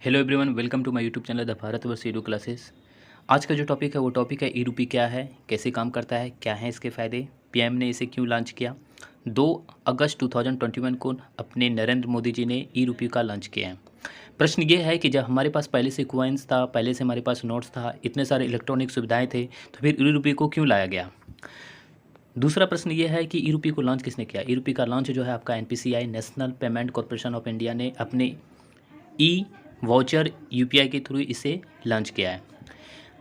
Hello everyone, welcome to my YouTube channel the Bharatvarsh edu classes. आज का जो topic है वो टॉपिक है ई रूपी क्या है, कैसे काम करता है, क्या है इसके फ़ायदे, पीएम ने इसे क्यों लॉन्च किया। 2 अगस्त 2021 को अपने नरेंद्र मोदी जी ने ई रूपी का लॉन्च किया है। प्रश्न ये है कि जब हमारे पास पहले से कॉइन्स था, पहले से हमारे पास नोट्स था, इतने सारे इलेक्ट्रॉनिक सुविधाएँ थे, तो फिर ई रूपी को क्यों लाया गया। दूसरा प्रश्न ये है कि ई रूपी को लॉन्च किसने किया। ई रूपी का लॉन्च जो है आपका NPCI, national payment corporation of India ने अपने ई वाउचर यूपीआई के थ्रू इसे लॉन्च किया है।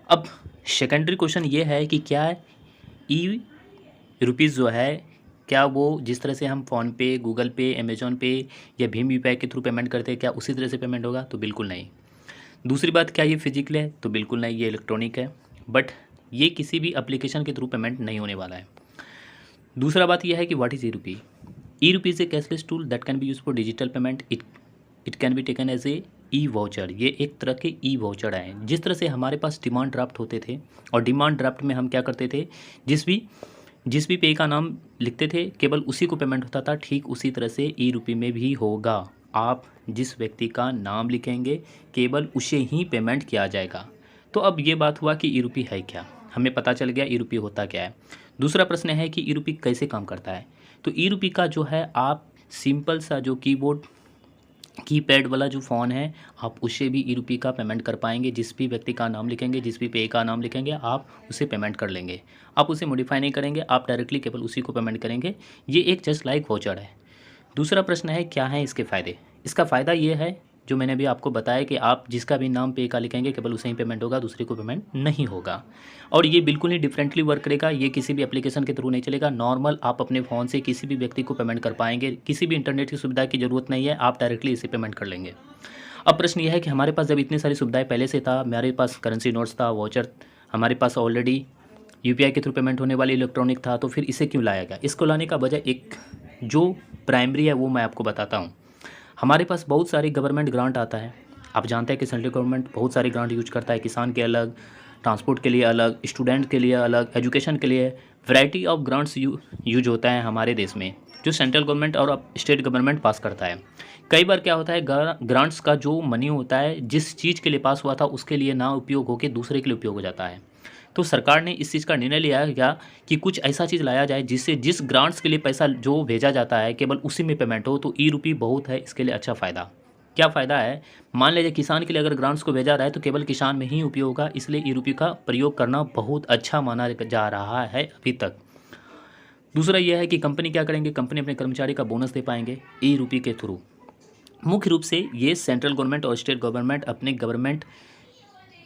अब सेकेंडरी क्वेश्चन ये है कि क्या ई रुपीज़ जो है, क्या वो जिस तरह से हम फ़ोन पे, गूगल पे, अमेजोन पे या भीम यूपीआई के थ्रू पेमेंट करते हैं, क्या उसी तरह से पेमेंट होगा? तो बिल्कुल नहीं। दूसरी बात, क्या ये फिजिकल है? तो बिल्कुल नहीं, ये इलेक्ट्रॉनिक है। बट ये किसी भी एप्लीकेशन के थ्रू पेमेंट नहीं होने वाला है। दूसरा बात यह है कि what is E rupee. E rupee is a cashless tool that can be use for digital payment. It can be taken as a e voucher. ये एक तरह के ई वाउचर हैं। जिस तरह से हमारे पास डिमांड ड्राफ्ट होते थे, और डिमांड ड्राफ्ट में हम क्या करते थे, जिस भी पे का नाम लिखते थे केवल उसी को पेमेंट होता था, ठीक उसी तरह से ई रूपी में भी होगा। आप जिस व्यक्ति का नाम लिखेंगे केवल उसे ही पेमेंट किया जाएगा। तो अब ये बात हुआ कि ई रूपी है क्या, हमें पता चल गया ई रूपी होता क्या है। दूसरा प्रश्न है कि ई रूपी कैसे काम करता है। तो ई रूपी का जो है, आप सिंपल सा जो कीपैड वाला जो फ़ोन है, आप उससे भी ई रूपी का पेमेंट कर पाएंगे। जिस भी व्यक्ति का नाम लिखेंगे, जिस भी पे का नाम लिखेंगे, आप उसे पेमेंट कर लेंगे। आप उसे मॉडिफाई नहीं करेंगे, आप डायरेक्टली केवल उसी को पेमेंट करेंगे। ये एक जस्ट लाइक वाउचर है। दूसरा प्रश्न है क्या है इसके फ़ायदे। इसका फ़ायदा ये है जो मैंने अभी आपको बताया कि आप जिसका भी नाम पे का लिखेंगे केवल उसे ही पेमेंट होगा, दूसरे को पेमेंट नहीं होगा। और ये बिल्कुल ही डिफरेंटली वर्क करेगा। ये किसी भी एप्लीकेशन के थ्रू नहीं चलेगा। नॉर्मल आप अपने फ़ोन से किसी भी व्यक्ति को पेमेंट कर पाएंगे। किसी भी इंटरनेट की सुविधा की ज़रूरत नहीं है, आप डायरेक्टली इसे पेमेंट कर लेंगे। अब प्रश्न ये है कि हमारे पास जब इतनी सारी सुविधाएं पहले से था, हमारे पास करेंसी नोट्स था, वाउचर हमारे पास ऑलरेडी यूपीआई के थ्रू पेमेंट होने वाली इलेक्ट्रॉनिक था, तो फिर इसे क्यों लाया गया। इसको लाने का वजह एक जो प्राइमरी है वो मैं आपको बताता हूँ। हमारे पास बहुत सारी गवर्नमेंट ग्रांट आता है। आप जानते हैं कि सेंट्रल गवर्नमेंट बहुत सारी ग्रांट यूज करता है, किसान के अलग, ट्रांसपोर्ट के लिए अलग, स्टूडेंट के लिए अलग, एजुकेशन के लिए वैरायटी ऑफ ग्रांट्स यूज होता है हमारे देश में, जो सेंट्रल गवर्नमेंट और स्टेट गवर्नमेंट पास करता है। कई बार क्या होता है, ग्रांट्स का जो मनी होता है जिस चीज़ के लिए पास हुआ था उसके लिए ना उपयोग होकर दूसरे के लिए उपयोग हो जाता है। तो सरकार ने इस चीज़ का निर्णय लिया है क्या कि कुछ ऐसा चीज़ लाया जाए जिससे जिस ग्रांट्स के लिए पैसा जो भेजा जाता है केवल उसी में पेमेंट हो। तो ई रूपी बहुत है इसके लिए अच्छा फ़ायदा। क्या फ़ायदा है, मान लीजिए किसान के लिए अगर ग्रांट्स को भेजा रहा है तो केवल किसान में ही उपयोग होगा, इसलिए ई रूपी का प्रयोग करना बहुत अच्छा माना जा रहा है अभी तक। दूसरा यह है कि कंपनी क्या करेंगे, कंपनी अपने कर्मचारी का बोनस दे पाएंगे ई रूपी के थ्रू। मुख्य रूप से ये सेंट्रल गवर्नमेंट और स्टेट गवर्नमेंट अपने गवर्नमेंट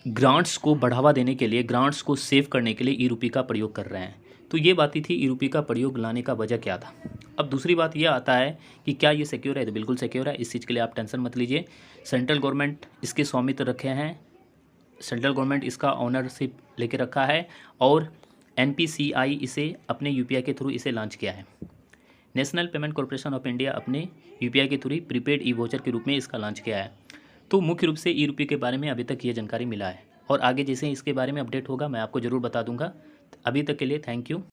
ग्रांट्स को बढ़ावा देने के लिए, ग्रांट्स को सेव करने के लिए ई रूपी का प्रयोग कर रहे हैं। तो ये बातें थी ई रूपी का प्रयोग लाने का वजह क्या था। अब दूसरी बात यह आता है कि क्या ये सिक्योर है। तो बिल्कुल सिक्योर है, इस चीज़ के लिए आप टेंशन मत लीजिए। सेंट्रल गवर्नमेंट इसके स्वामित्व रखे हैं, सेंट्रल गवर्नमेंट इसका ऑनरशिप लेके रखा है, और एनपीसीआई इसे अपने यूपीआई के थ्रू इसे लॉन्च किया है। National payment corporation of India अपने यूपीआई के थ्रू प्रीपेड ई वाउचर के रूप में इसका लॉन्च किया है। तो मुख्य रूप से ई रूपी के बारे में अभी तक ये जानकारी मिला है, और आगे जैसे इसके बारे में अपडेट होगा मैं आपको ज़रूर बता दूंगा। अभी तक के लिए थैंक यू।